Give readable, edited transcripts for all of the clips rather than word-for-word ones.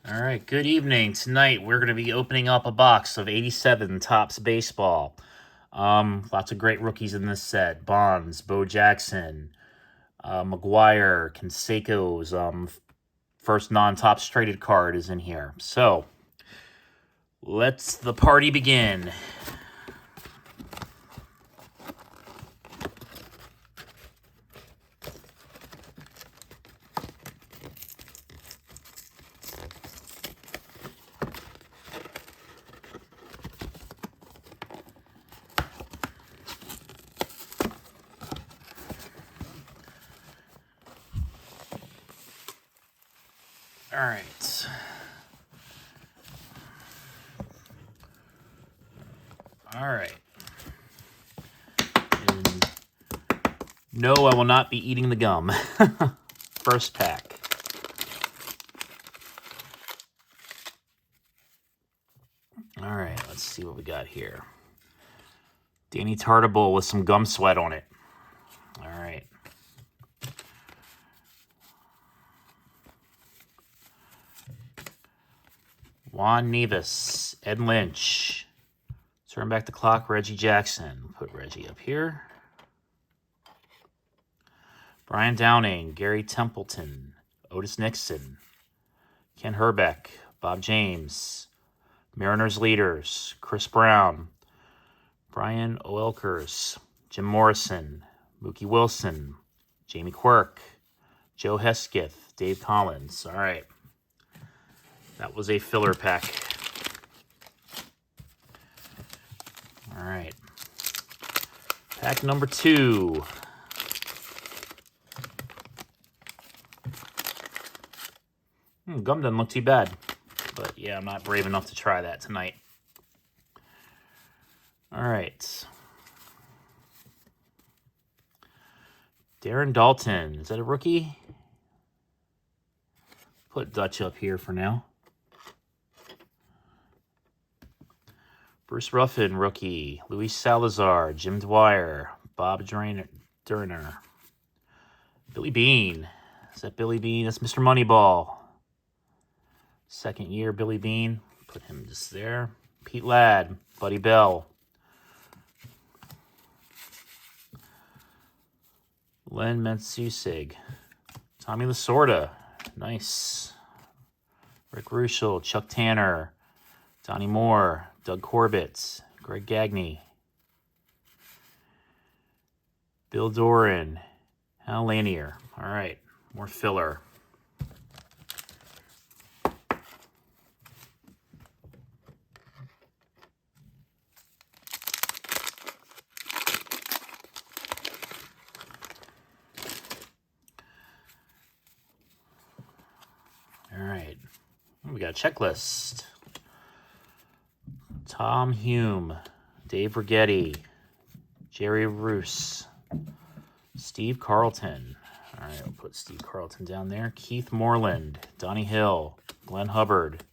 All right, good evening. Tonight we're going to be opening up a box of 87 Topps Baseball. Lots of great rookies in this set. Bonds, Bo Jackson, McGuire, Canseco's first non-Topps traded card is in here. So, let's the party begin. All right. All right. And no, I will not be eating the gum. First pack. All right, let's see what we got here. Danny Tartabull with some gum sweat on it. All right. Juan Nevis, Ed Lynch. Turn back the clock, Reggie Jackson. Put Reggie up here. Brian Downing, Gary Templeton, Otis Nixon, Ken Herbeck, Bob James, Mariners leaders, Chris Brown, Brian Oelkers, Jim Morrison, Mookie Wilson, Jamie Quirk, Joe Hesketh, Dave Collins. All right. That was a filler pack. All right. Pack number 2. Gum doesn't look too bad. But yeah, I'm not brave enough to try that tonight. All right. Darren Dalton. Is that a rookie? Put Dutch up here for now. Bruce Ruffin, rookie. Luis Salazar, Jim Dwyer, Bob Durner. Billy Bean. Is that Billy Bean? That's Mr. Moneyball. Second year, Billy Bean. Put him just there. Pete Ladd, Buddy Bell. Len Mensusig. Tommy Lasorda. Nice. Rick Ruschel, Chuck Tanner, Donnie Moore, Doug Corbett, Greg Gagne, Bill Doran, Hal Lanier. All right, more filler. All right, we got a checklist. Tom Hume, Dave Righetti, Jerry Roos, Steve Carlton. All right, I'll put Steve Carlton down there. Keith Moreland, Donnie Hill, Glenn Hubbard,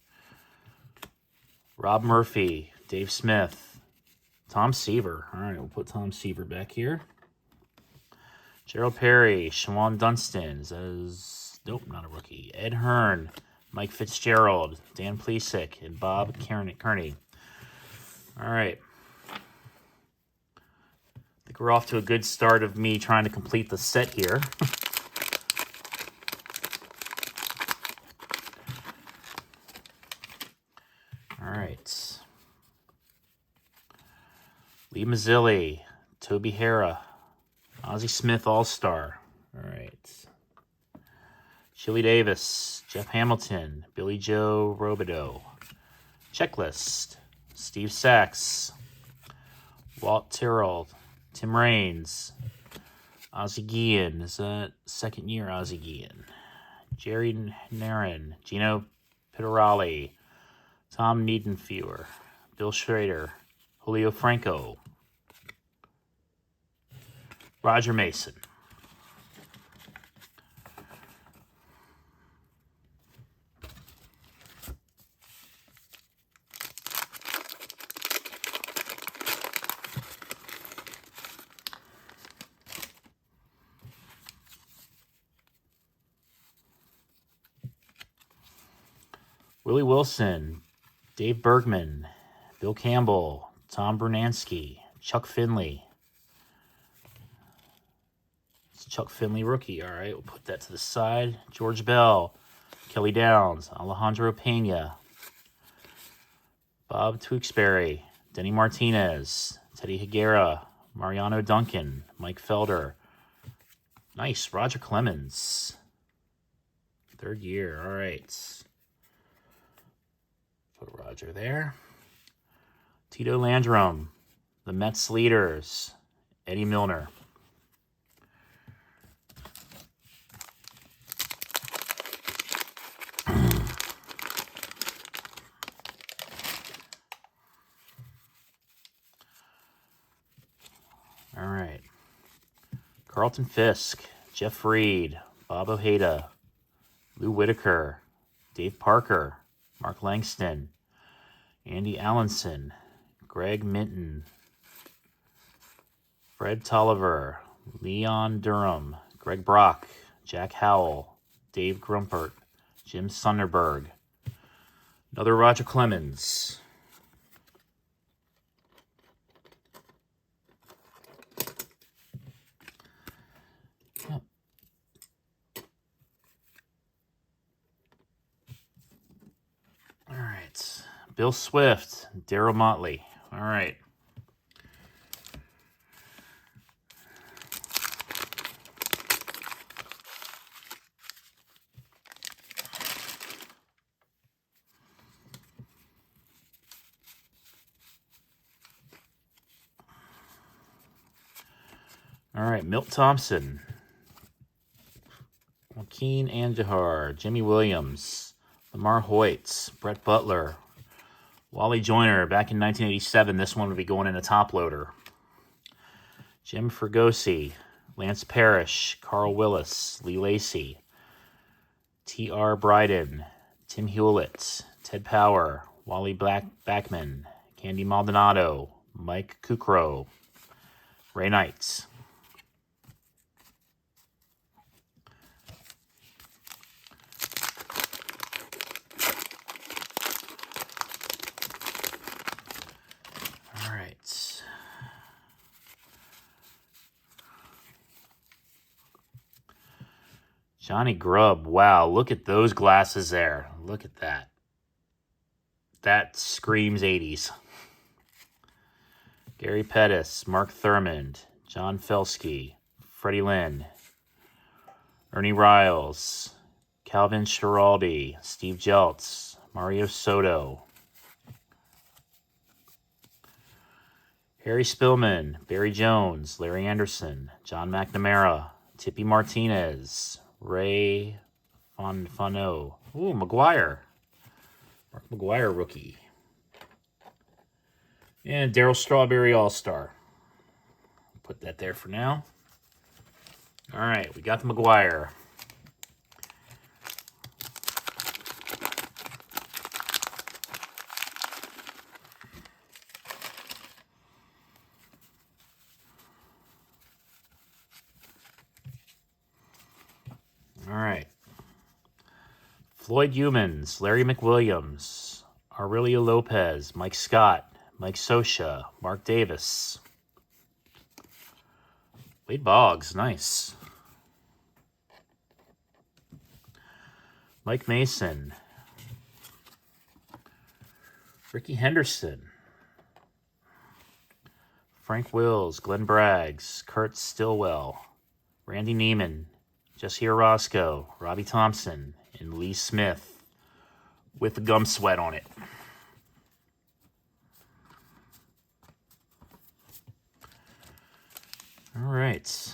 Rob Murphy, Dave Smith, Tom Seaver. All right, we'll put Tom Seaver back here. Gerald Perry, Shawan Dunston. Nope, not a rookie. Ed Hearn, Mike Fitzgerald, Dan Plesac, and Bob Kearney. All right. I think we're off to a good start of me trying to complete the set here. All right. Lee Mazzilli, Toby Harrah, Ozzie Smith All-Star. All right. Chili Davis, Jeff Hamilton, Billy Joe Robideau. Checklist. Steve Sachs, Walt Tyrrell, Tim Raines, Ozzie Guillen. Is that second year Ozzie Guillen? Jerry Narron, Gino Pittarali, Tom Niedenfuer, Bill Schrader, Julio Franco, Roger Mason. Willie Wilson, Dave Bergman, Bill Campbell, Tom Brunansky, Chuck Finley. It's Chuck Finley rookie. All right, we'll put that to the side. George Bell, Kelly Downs, Alejandro Pena, Bob Tewksbury, Denny Martinez, Teddy Higuera, Mariano Duncan, Mike Felder. Nice, Roger Clemens. 3rd year, all right. Put Roger there. Tito Landrum, the Mets leaders, Eddie Milner. All right. Carlton Fisk, Jeff Reed, Bob Ojeda, Lou Whitaker, Dave Parker, Mark Langston, Andy Allenson, Greg Minton, Fred Tolliver, Leon Durham, Greg Brock, Jack Howell, Dave Grumpert, Jim Sunderberg. Another Roger Clemens. All right. Bill Swift, Darryl Motley. All right. All right, Milt Thompson, Joaquin Andujar, Jimmy Williams, Lamar Hoyt, Brett Butler, Wally Joyner. Back in 1987, this one would be going in a top loader. Jim Fregosi, Lance Parrish, Carl Willis, Lee Lacy, T.R. Bryden, Tim Hewlett, Ted Power, Wally Backman, Candy Maldonado, Mike Kukrow, Ray Knights. All right. Johnny Grubb. Wow, look at those glasses there. Look at that. That screams 80s. Gary Pettis, Mark Thurmond, John Felsky, Freddie Lynn, Ernie Riles, Calvin Schiraldi, Steve Jeltz, Mario Soto, Harry Spillman, Barry Jones, Larry Anderson, John McNamara, Tippy Martinez, Ray Fonfano. Ooh, McGuire. Mark McGuire rookie. And Darryl Strawberry All-Star. Put that there for now. All right, we got the McGuire. All right. Floyd Humans, Larry McWilliams, Aurelio Lopez, Mike Scott, Mike Scioscia, Mark Davis. Wade Boggs, nice. Mike Mason. Ricky Henderson. Frank Wills, Glenn Braggs, Kurt Stillwell, Randy Neiman, Jesse Orozco, Robbie Thompson, and Lee Smith with the gum sweat on it. All right.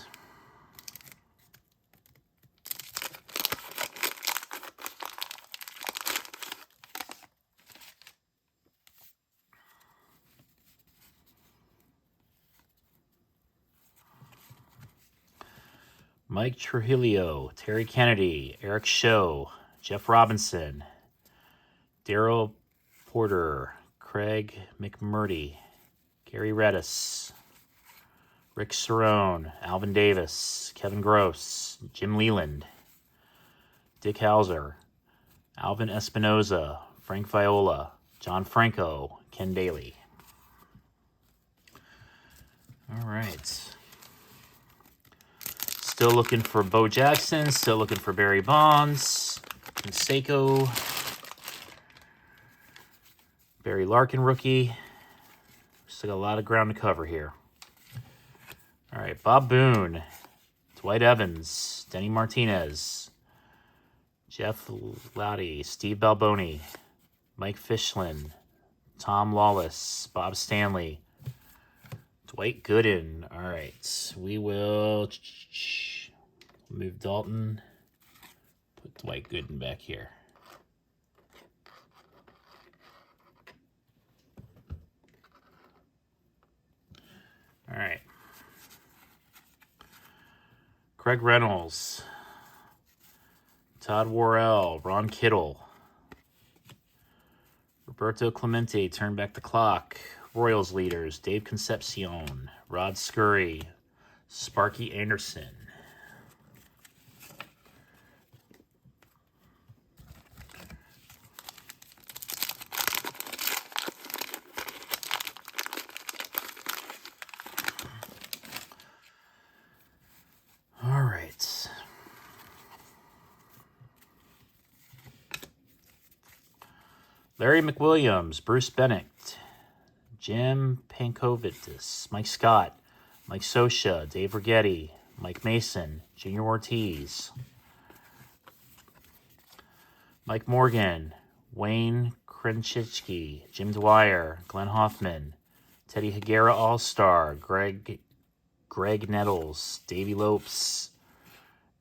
Mike Trujillo, Terry Kennedy, Eric Show, Jeff Robinson, Daryl Porter, Craig McMurdy, Gary Redis, Rick Cerrone, Alvin Davis, Kevin Gross, Jim Leland, Dick Hauser, Alvin Espinoza, Frank Viola, John Franco, Ken Daly. All right. Still looking for Bo Jackson. Still looking for Barry Bonds. Canseco. Barry Larkin rookie. Still got a lot of ground to cover here. All right, Bob Boone, Dwight Evans, Denny Martinez, Jeff Laudy, Steve Balboni, Mike Fischlin, Tom Lawless, Bob Stanley, Dwight Gooden. All right, we will move Dalton, put Dwight Gooden back here. All right. Craig Reynolds, Todd Worrell, Ron Kittle, Roberto Clemente, turn back the clock. Royals leaders, Dave Concepcion, Rod Scurry, Sparky Anderson. All right. Larry McWilliams, Bruce Bennett, Jim Pankovitis, Mike Scott, Mike Sosha, Dave Righetti, Mike Mason, Junior Ortiz, Mike Morgan, Wayne Krenchitsky, Jim Dwyer, Glenn Hoffman, Teddy Higuera All-Star, Greg Nettles, Davey Lopes,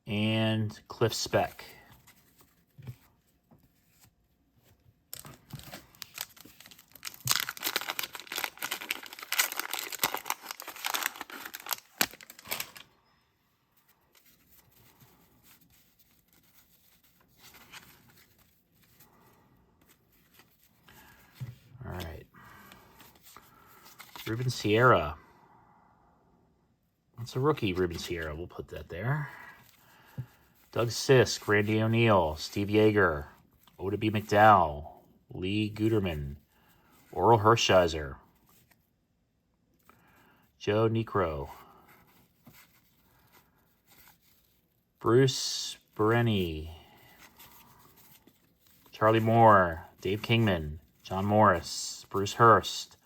and Cliff Speck. All right. Ruben Sierra. That's a rookie, Ruben Sierra. We'll put that there. Doug Sisk, Randy O'Neal, Steve Yeager, Oda B. McDowell, Lee Guterman, Oral Hershiser, Joe Necro, Bruce Bereni, Charlie Moore, Dave Kingman, John Morris, Bruce Hurst,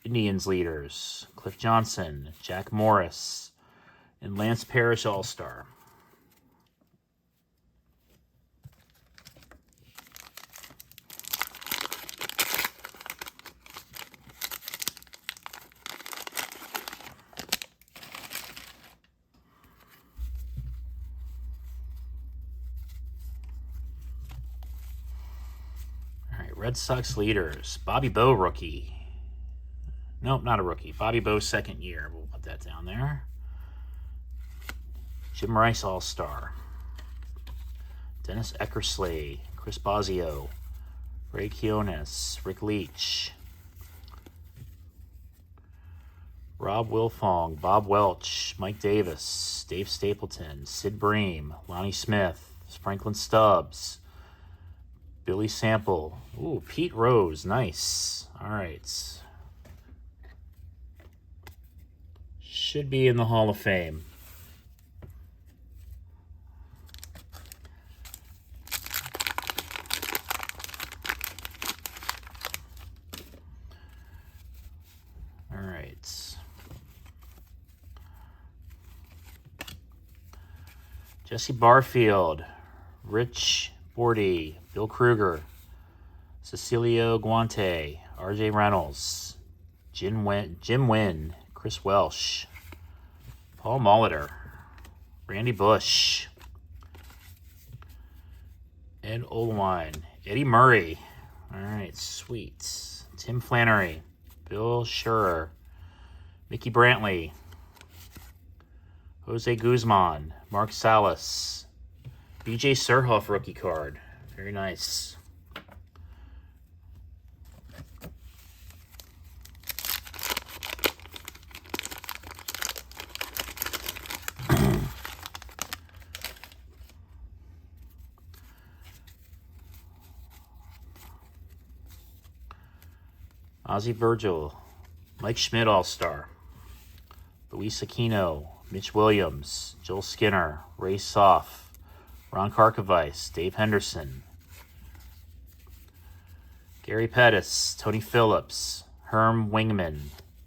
Indians leaders, Cliff Johnson, Jack Morris, and Lance Parrish All-Star. Red Sox leaders. Bobby Bowe, rookie. Nope, not a rookie. Bobby Bowe, second year. We'll put that down there. Jim Rice, All-Star. Dennis Eckersley, Chris Bosio, Ray Quiones, Rick Leach, Rob Wilfong, Bob Welch, Mike Davis, Dave Stapleton, Sid Bream, Lonnie Smith, Franklin Stubbs, Billy Sample. Ooh, Pete Rose. Nice. All right. Should be in the Hall of Fame. All right. Jesse Barfield, Rich Bordy, Bill Kruger, Cecilio Guante, R.J. Reynolds, Jim Wynn, Chris Welsh, Paul Molitor, Randy Bush, Ed Olwine, Eddie Murray. All right, sweet. Tim Flannery, Bill Schurer, Mickey Brantley, Jose Guzman, Mark Salas, BJ Surhoff rookie card. Very nice. Ozzie Virgil, Mike Schmidt All-Star, Luis Aquino, Mitch Williams, Joel Skinner, Ray Soff, Ron Karkovice, Dave Henderson, Gary Pettis, Tony Phillips, Herm Wingman,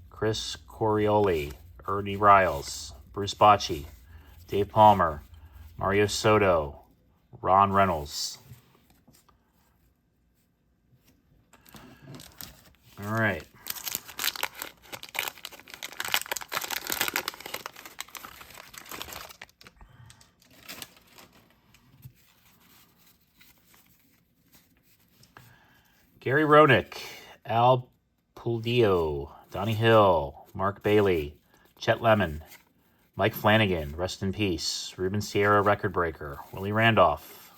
Chris Corioli, Ernie Riles, Bruce Bocci, Dave Palmer, Mario Soto, Ron Reynolds. All right. Gary Roenick, Al Puldillo, Donnie Hill, Mark Bailey, Chet Lemon, Mike Flanagan, rest in peace, Ruben Sierra, record breaker, Willie Randolph,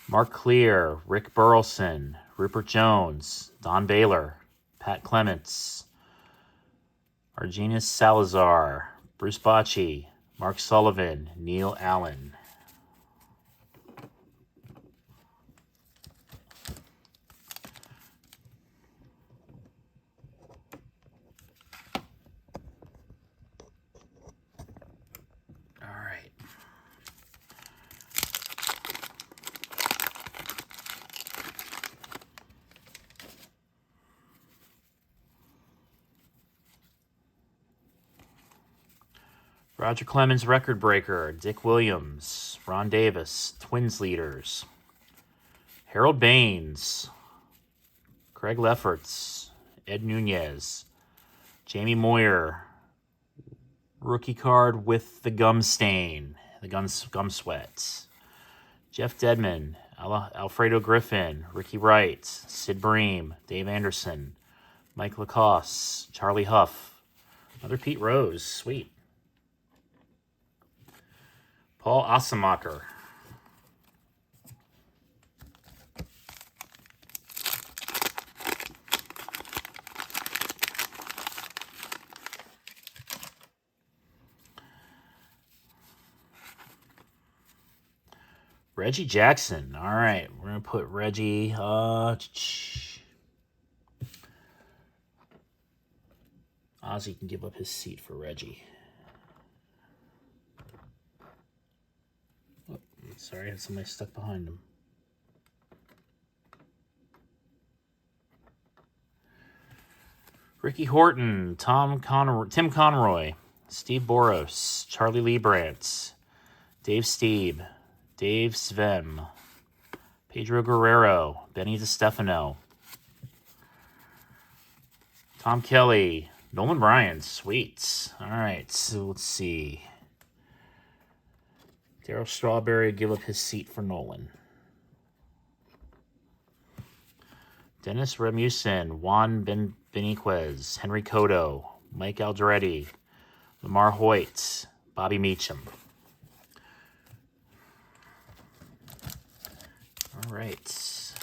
Mark Clear, Rick Burleson, Rupert Jones, Don Baylor, Pat Clements, Argenis Salazar, Bruce Bocci, Mark Sullivan, Neil Allen. Roger Clemens, record breaker, Dick Williams, Ron Davis, Twins leaders, Harold Baines, Craig Lefferts, Ed Nunez, Jamie Moyer, rookie card with the gum stain, the gum sweat, Jeff Dedman, Alfredo Griffin, Ricky Wright, Sid Bream, Dave Anderson, Mike Lacoste, Charlie Huff, another Pete Rose, sweet. Paul Asemacher. Reggie Jackson. All right, we're going to put Reggie. Ozzy can give up his seat for Reggie. Oh, sorry, I had somebody stuck behind him. Ricky Horton, Tim Conroy, Steve Boros, Charlie Leibrandt, Dave Steeb, Dave Svem, Pedro Guerrero, Benny DiStefano, Tom Kelly, Nolan Ryan, sweet. All right, so let's see. Darryl Strawberry give up his seat for Nolan. Dennis Remusin, Juan Beniquez, Henry Cotto, Mike Alderetti, Lamar Hoyt, Bobby Meacham. All right.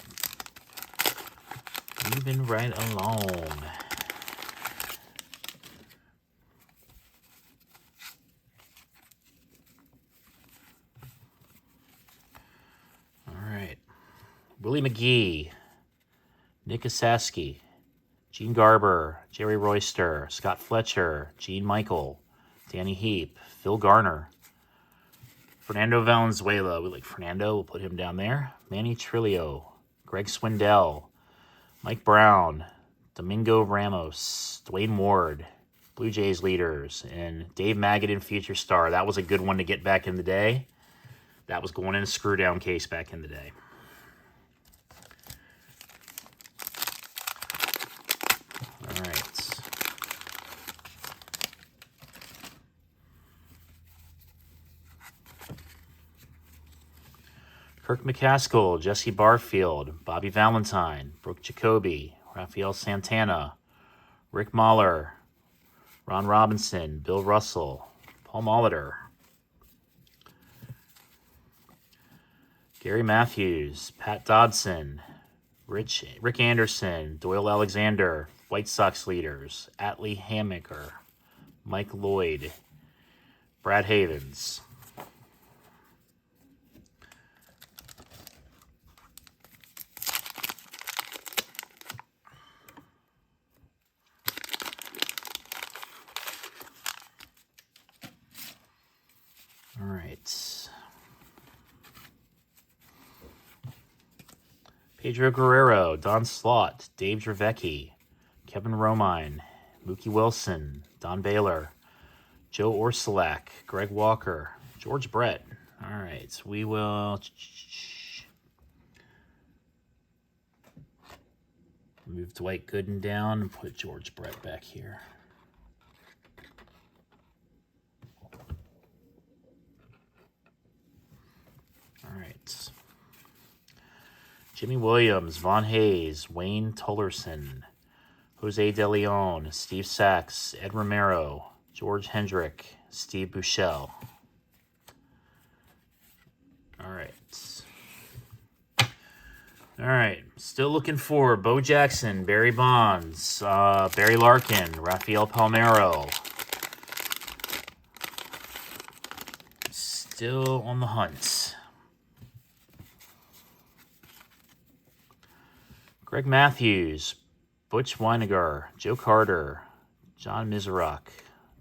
Moving right along. All right. Willie McGee, Nick Asaski, Gene Garber, Jerry Royster, Scott Fletcher, Gene Michael, Danny Heap, Phil Garner, Fernando Valenzuela. We like Fernando. We'll put him down there. Manny Trillo, Greg Swindell, Mike Brown, Domingo Ramos, Dwayne Ward, Blue Jays leaders, and Dave Magadan, future star. That was a good one to get back in the day. That was going in a screw-down case back in the day. All right. Kirk McCaskill, Jesse Barfield, Bobby Valentine, Brooke Jacoby, Rafael Santana, Rick Mahler, Ron Robinson, Bill Russell, Paul Molitor, Gary Matthews, Pat Dodson, Rick Anderson, Doyle Alexander, White Sox leaders, Atlee Hammaker, Mike Lloyd, Brad Havens. Pedro Guerrero, Don Slaught, Dave Dravecki, Kevin Romine, Mookie Wilson, Don Baylor, Joe Orsulak, Greg Walker, George Brett. All right, so we will move Dwight Gooden down and put George Brett back here. All right. Jimmy Williams, Von Hayes, Wayne Tullerson, Jose De Leon, Steve Sachs, Ed Romero, George Hendrick, Steve Buechele. All right. All right. Still looking for Bo Jackson, Barry Bonds, Barry Larkin, Rafael Palmeiro. Still on the hunt. Greg Matthews, Butch Weiniger, Joe Carter, John Miserock,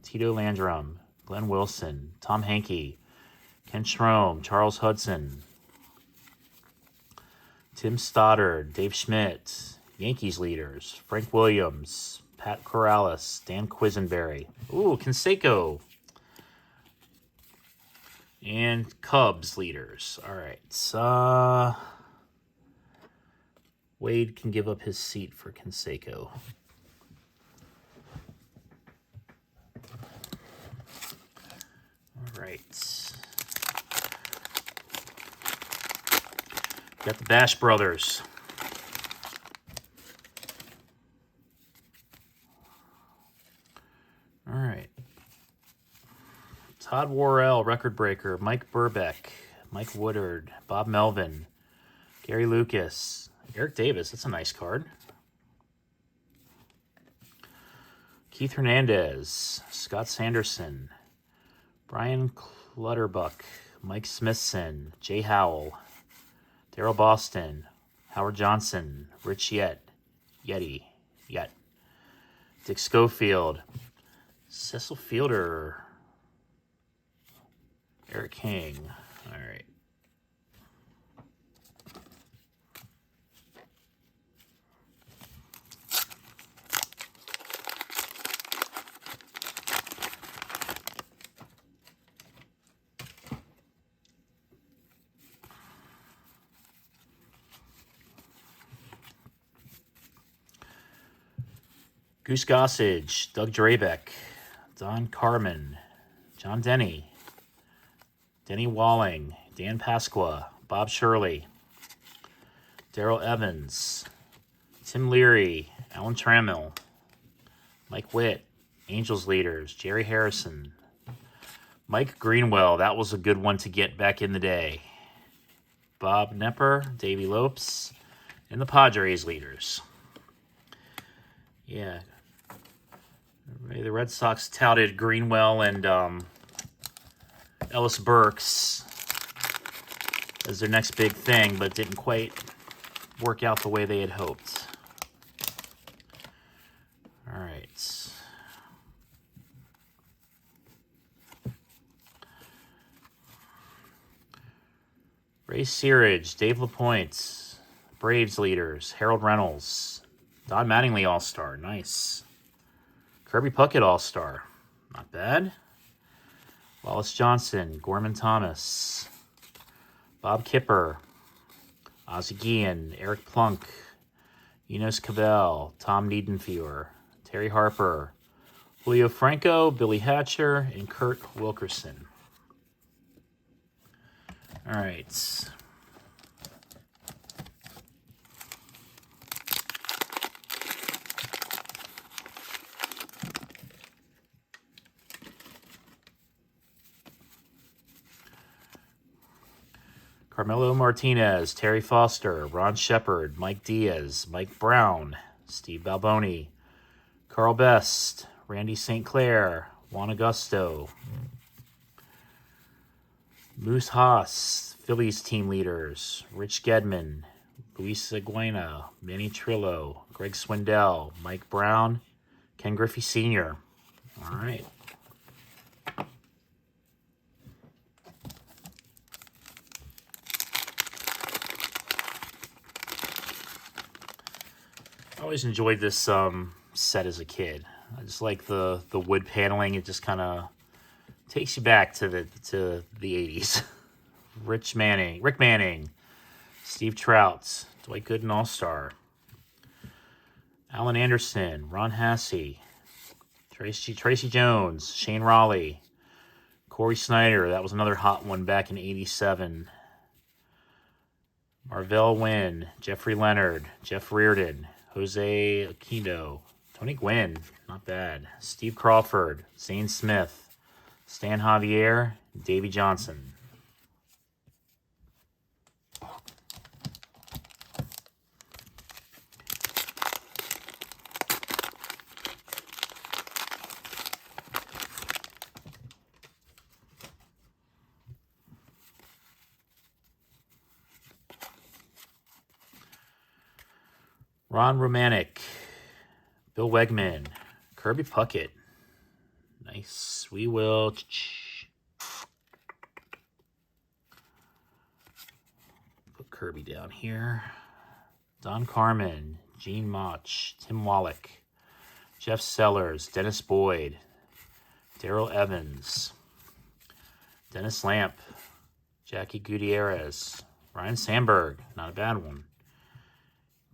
Tito Landrum, Glenn Wilson, Tom Hankey, Ken Schrom, Charles Hudson, Tim Stoddard, Dave Schmidt, Yankees leaders, Frank Williams, Pat Corrales, Dan Quisenberry. Ooh, Canseco. And Cubs leaders. All right. Wade can give up his seat for Canseco. All right. Got the Bash Brothers. All right. Todd Worrell, record breaker. Mike Burbeck, Mike Woodard, Bob Melvin, Gary Lucas, Eric Davis. That's a nice card. Keith Hernandez, Scott Sanderson, Brian Clutterbuck, Mike Smithson, Jay Howell, Daryl Boston, Howard Johnson, Rich Yet, Dick Schofield, Cecil Fielder, Eric King. All right. Goose Gossage, Doug Drabeck, Don Carmen, John Denny, Denny Walling, Dan Pasqua, Bob Shirley, Darrell Evans, Tim Leary, Alan Trammell, Mike Witt, Angels leaders, Jerry Harrison, Mike Greenwell. That was a good one to get back in the day. Bob Nepper, Davey Lopes, and the Padres leaders. Yeah. The Red Sox touted Greenwell and Ellis Burks as their next big thing, but didn't quite work out the way they had hoped. All right. Ray Searage, Dave LaPointe, Braves leaders, Harold Reynolds, Don Mattingly All-Star, nice. Kirby Puckett All-Star, not bad. Wallace Johnson, Gorman Thomas, Bob Kipper, Ozzie Guillen, Eric Plunk, Enos Cabell, Tom Niedenfuhr, Terry Harper, Julio Franco, Billy Hatcher, and Kurt Wilkerson. All right. Carmelo Martinez, Terry Foster, Ron Shepard, Mike Diaz, Mike Brown, Steve Balboni, Carl Best, Randy St. Clair, Juan Augusto, Moose Haas, Phillies team leaders, Rich Gedman, Luis Seguena, Manny Trillo, Greg Swindell, Mike Brown, Ken Griffey Sr. All right. always enjoyed this set as a kid. I just like the wood paneling. It just kind of takes you back to the 80s. Rick Manning, Steve Trout, Dwight Gooden All-Star, Alan Anderson, Ron Hasse, Tracy Jones, Shane Raleigh, Corey Snyder. That was another hot one back in '87. Marvell Wynn, Jeffrey Leonard, Jeff Reardon, Jose Aquino, Tony Gwynn, not bad. Steve Crawford, Zane Smith, Stan Javier, Davey Johnson. Ron Romanek, Bill Wegman, Kirby Puckett. Nice. We will put Kirby down here. Don Carmen, Gene Mach, Tim Wallach, Jeff Sellers, Dennis Boyd, Darrell Evans, Dennis Lamp, Jackie Gutierrez, Ryan Sandberg, not a bad one.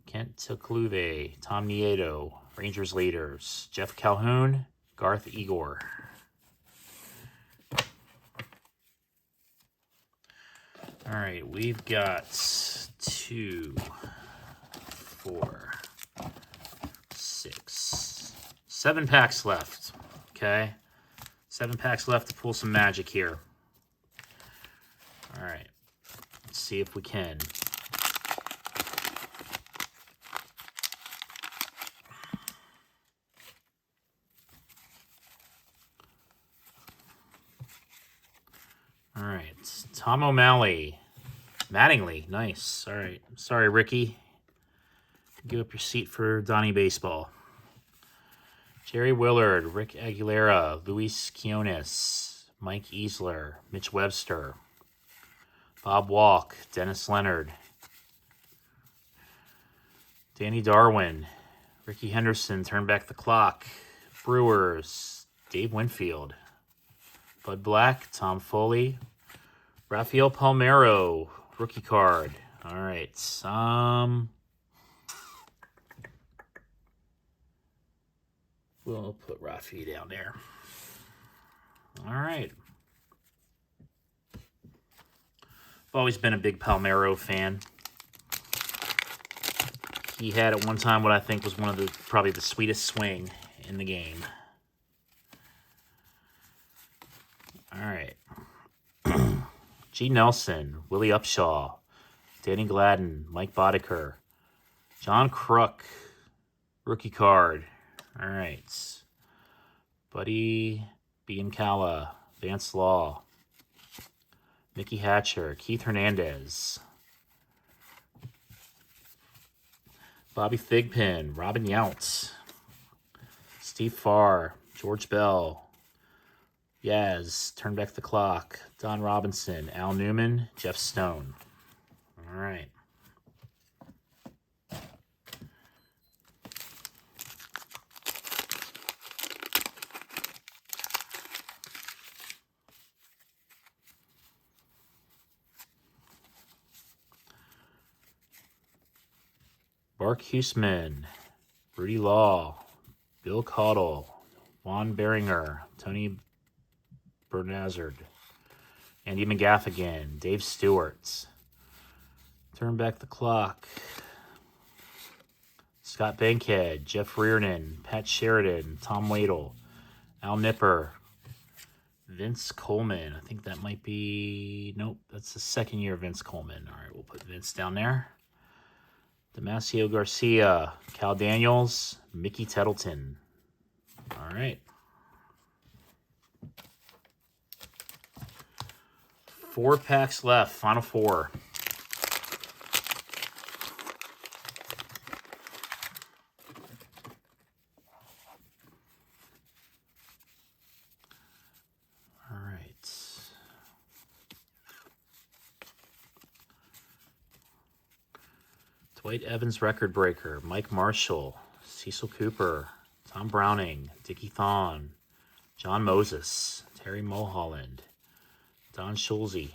Kent Tecluve, Tom Nieto, Rangers leaders, Jeff Calhoun, Garth Igor. All right, we've got 2, 4, 6, 7 packs left. Okay, 7 packs left to pull some magic here. All right, let's see if we can. All right, Tom O'Malley, Mattingly, nice. All right, sorry, Ricky. Give up your seat for Donnie Baseball. Jerry Willard, Rick Aguilera, Luis Quinones, Mike Easler, Mitch Webster, Bob Walk, Dennis Leonard, Danny Darwin, Ricky Henderson, Turn Back the Clock, Brewers, Dave Winfield, Bud Black, Tom Foley, Rafael Palmeiro, rookie card. All right. We'll put Rafi down there. All right. I've always been a big Palmeiro fan. He had at one time what I think was probably the sweetest swing in the game. All right. G. Nelson, Willie Upshaw, Danny Gladden, Mike Boddicker, John Kruk, rookie card. All right. Buddy Biancala, Vance Law, Mickey Hatcher, Keith Hernandez, Bobby Thigpen, Robin Yount, Steve Farr, George Bell, Yaz, Turn Back the Clock, Don Robinson, Al Newman, Jeff Stone. All right. Mark Huesman, Rudy Law, Bill Caudle, Juan Beringer, Tony Bernazard, Andy McGaffigan, Dave Stewart, Turn Back the Clock, Scott Bankhead, Jeff Reardon, Pat Sheridan, Tom Wadle, Al Nipper, Vince Coleman. I think that might be... Nope, that's the second year of Vince Coleman. All right, we'll put Vince down there. Damasio Garcia, Cal Daniels, Mickey Tettleton. All right. 4 packs left, final 4. All right. Dwight Evans record breaker. Mike Marshall. Cecil Cooper. Tom Browning. Dickie Thon. John Moses. Terry Mulholland. Don Schulze.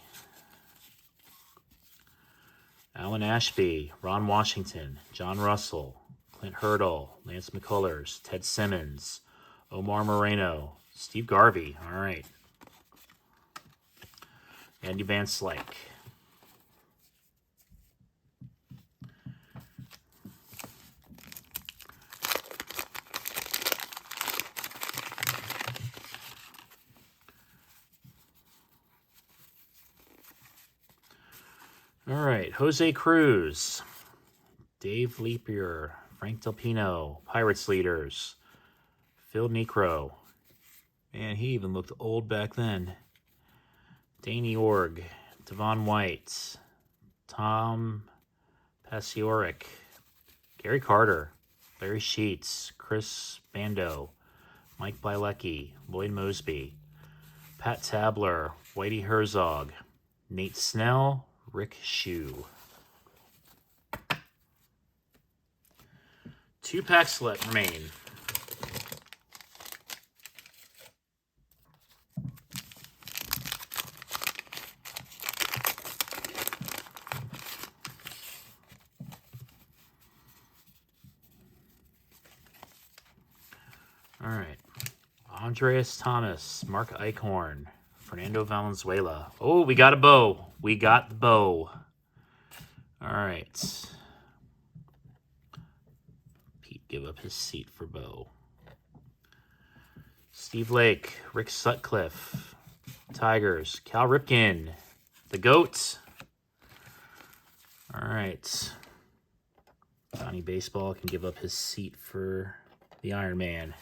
Alan Ashby. Ron Washington. John Russell. Clint Hurdle. Lance McCullers. Ted Simmons. Omar Moreno. Steve Garvey. All right. Andy Van Slyke. All right. Jose Cruz. Dave Leapier. Frank Del Pino. Pirates leaders. Phil Necro. Man, he even looked old back then. Danny Org, Devon White, Tom Pasioric, Gary Carter, Larry Sheets, Chris Bando, Mike Bilecki, Lloyd Mosby, Pat Tabler, Whitey Herzog, Nate Snell, Rick Shue. 2 packs left remain. All right. Andreas Thomas, Mark Eichhorn, Fernando Valenzuela. Oh, we got a bow. We got the bow. All right. Pete give up his seat for Bo. Steve Lake, Rick Sutcliffe, Tigers, Cal Ripken, the GOAT. All right. Johnny Baseball can give up his seat for the Iron Man.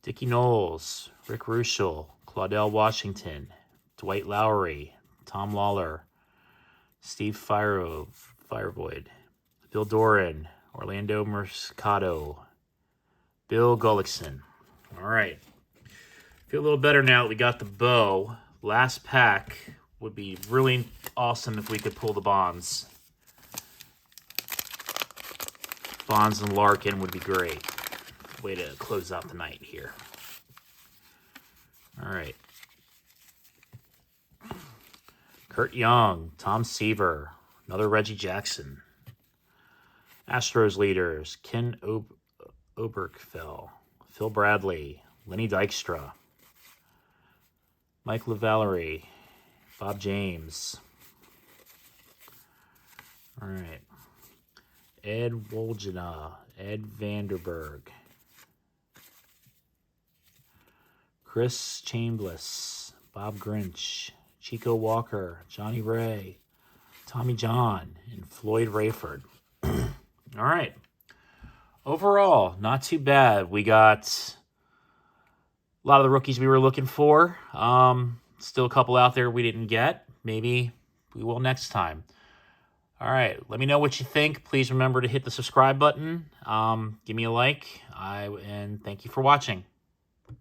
Dickie Knowles, Rick Ruschel, Claudell Washington, Dwight Lowry, Tom Lawler, Steve Firevoid, Bill Doran, Orlando Mercado, Bill Gullickson. All right. Feel a little better now that we got the bow. Last pack would be really awesome if we could pull the Bonds. Bonds and Larkin would be great. Way to close out the night here. All right. Kurt Young, Tom Seaver, another Reggie Jackson. Astros leaders, Ken Oberkfell, Phil Bradley, Lenny Dykstra, Mike LaVallery, Bob James. All right. Ed Woljena, Ed Vanderberg, Chris Chambliss, Bob Grinch, Chico Walker, Johnny Ray, Tommy John, and Floyd Rayford. All right. Overall, not too bad. We got a lot of the rookies we were looking for. Still a couple out there we didn't get. Maybe we will next time. All right. Let me know what you think. Please remember to hit the subscribe button. Give me a like. And thank you for watching.